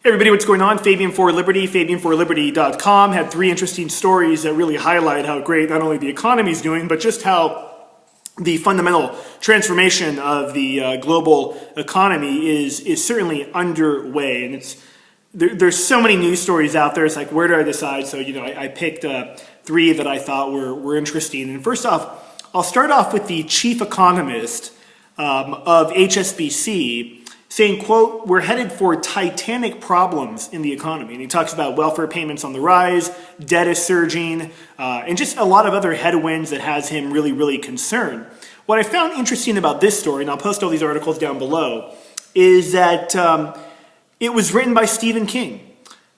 Hey everybody, what's going on? Fabian for Liberty, fabianforliberty.com had three interesting stories that really highlight how great not only the economy is doing, but just how the fundamental transformation of the global economy is certainly underway. And there's so many news stories out there. It's like, where do I decide? So, I picked three that I thought were interesting. And first off, I'll start off with the chief economist of HSBC, saying, quote, "We're headed for Titanic problems in the economy." And he talks about welfare payments on the rise, debt is surging, and just a lot of other headwinds that has him really, really concerned. What I found interesting about this story, and I'll post all these articles down below, is that it was written by Stephen King.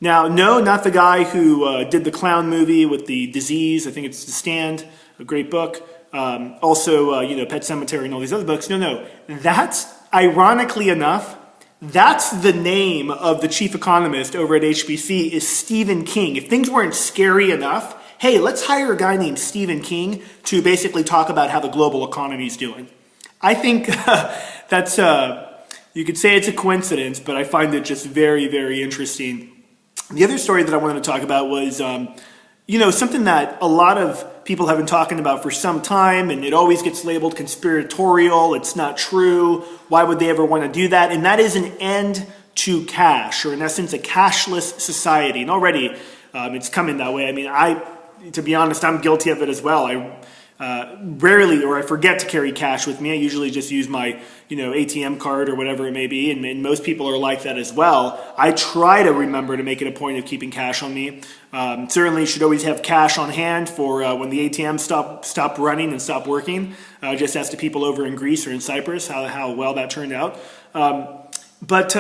Now, no, not the guy who did the clown movie with the disease. I think it's The Stand, a great book. Also, Pet Sematary and all these other books. No, that's, ironically enough, that's the name of the chief economist over at HBC is Stephen King. If things weren't scary enough, hey, let's hire a guy named Stephen King to basically talk about how the global economy is doing. I think that's, you could say it's a coincidence, but I find it just very, very interesting. The other story that I wanted to talk about was, something that a lot of people have been talking about for some time, and it always gets labeled conspiratorial. It's not true. Why would they ever want to do that? And that is an end to cash, or in essence, a cashless society. And already it's coming that way. I mean, to be honest, I'm guilty of it as well. I rarely, or I forget to carry cash with me. I usually just use my, ATM card or whatever it may be, and most people are like that as well. I try to remember to make it a point of keeping cash on me. Certainly should always have cash on hand for when the ATM stop running and stop working. Just ask the people over in Greece or in Cyprus how well that turned out. But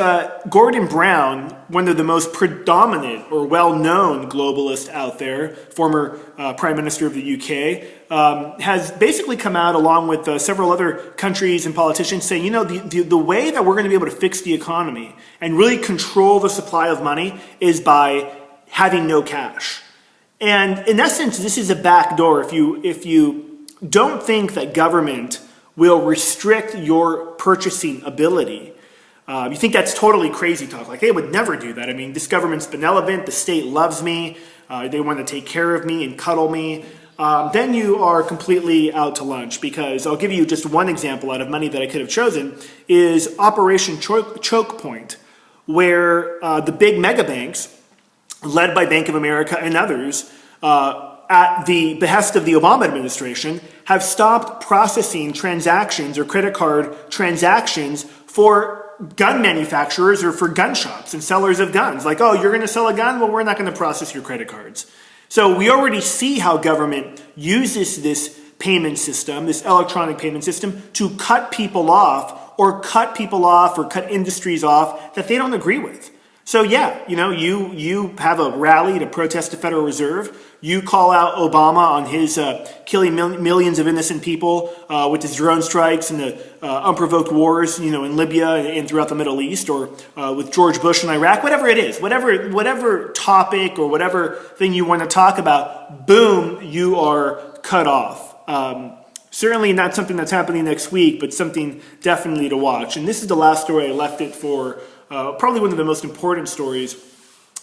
Gordon Brown, one of the most predominant or well-known globalists out there, former Prime Minister of the UK, has basically come out along with several other countries and politicians saying, the way that we're going to be able to fix the economy and really control the supply of money is by having no cash. And in essence, this is a backdoor. If you don't think that government will restrict your purchasing ability, you think that's totally crazy talk. Like, they would never do that. I mean, this government's benevolent. The state loves me. They want to take care of me and cuddle me. Then you are completely out to lunch, because I'll give you just one example out of many that I could have chosen is Operation Choke Point, where the big mega banks, led by Bank of America and others, at the behest of the Obama administration, have stopped processing transactions or credit card transactions for gun manufacturers or for gun shops and sellers of guns. Like, oh, you're going to sell a gun? Well, we're not going to process your credit cards. So we already see how government uses this payment system, this electronic payment system, to cut people off or cut industries off that they don't agree with. So yeah, you have a rally to protest the Federal Reserve. You call out Obama on his killing millions of innocent people with his drone strikes and the unprovoked wars, in Libya and throughout the Middle East, or with George Bush in Iraq, whatever it is, whatever topic or whatever thing you want to talk about, boom, you are cut off. Certainly not something that's happening next week, but something definitely to watch. And this is the last story. I left it for probably one of the most important stories,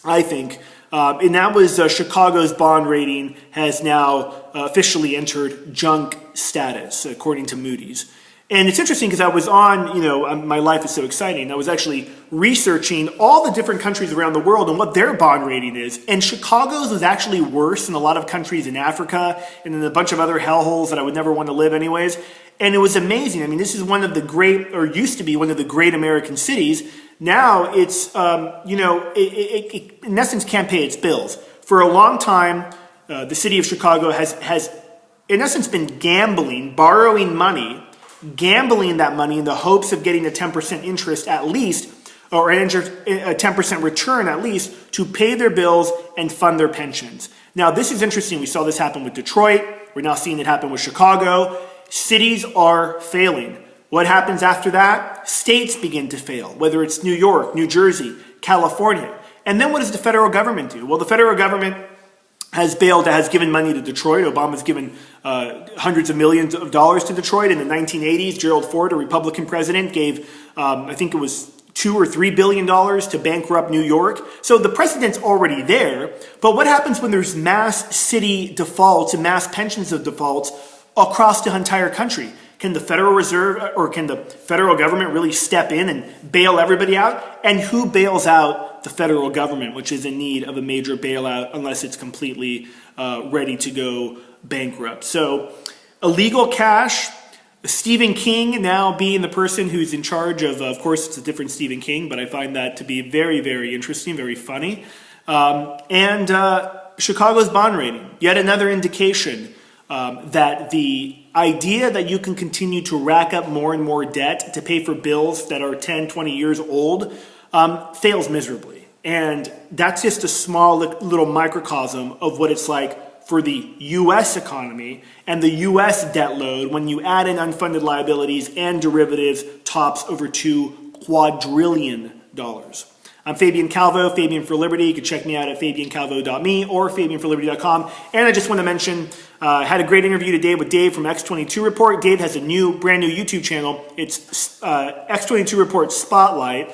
I think. And that was Chicago's bond rating has now officially entered junk status, according to Moody's. And it's interesting because I was on, my life is so exciting. I was actually researching all the different countries around the world and what their bond rating is. And Chicago's was actually worse than a lot of countries in Africa and in a bunch of other hellholes that I would never want to live anyways. And it was amazing. I mean, this is one of the great, or used to be one of the great American cities. Now it's, it in essence can't pay its bills. For a long time, the city of Chicago has in essence been borrowing money, gambling that money in the hopes of getting a 10% interest at least, or a 10% return at least, to pay their bills and fund their pensions. Now, this is interesting. We saw this happen with Detroit. We're now seeing it happen with Chicago. Cities are failing. What happens after that? States begin to fail, whether it's New York, New Jersey, California. And then what does the federal government do? Well, the federal government has given money to Detroit. Obama's given hundreds of millions of dollars to Detroit. In the 1980s, Gerald Ford, a Republican president, gave, I think it was $2 or $3 billion to bankrupt New York. So the precedent's already there. But what happens when there's mass city defaults and mass pensions of defaults across the entire country? Can the Federal Reserve or can the federal government really step in and bail everybody out? And who bails out the federal government, which is in need of a major bailout unless it's completely ready to go bankrupt? So illegal cash, Stephen King now being the person who's in charge of course, it's a different Stephen King, but I find that to be very, very interesting, very funny. And Chicago's bond rating, yet another indication that the idea that you can continue to rack up more and more debt to pay for bills that are 10, 20 years old fails miserably. And that's just a small little microcosm of what it's like for the U.S. economy and the U.S. debt load when you add in unfunded liabilities and derivatives tops over $2 quadrillion. I'm Fabian Calvo, Fabian for Liberty. You can check me out at fabiancalvo.me or fabianforliberty.com. And I just want to mention, I had a great interview today with Dave from X22 Report. Dave has a brand new YouTube channel. It's X22 Report Spotlight.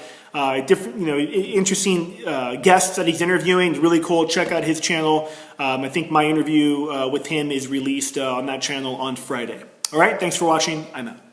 Different, interesting guests that he's interviewing. It's really cool. Check out his channel. I think my interview with him is released on that channel on Friday. All right, thanks for watching. I'm out.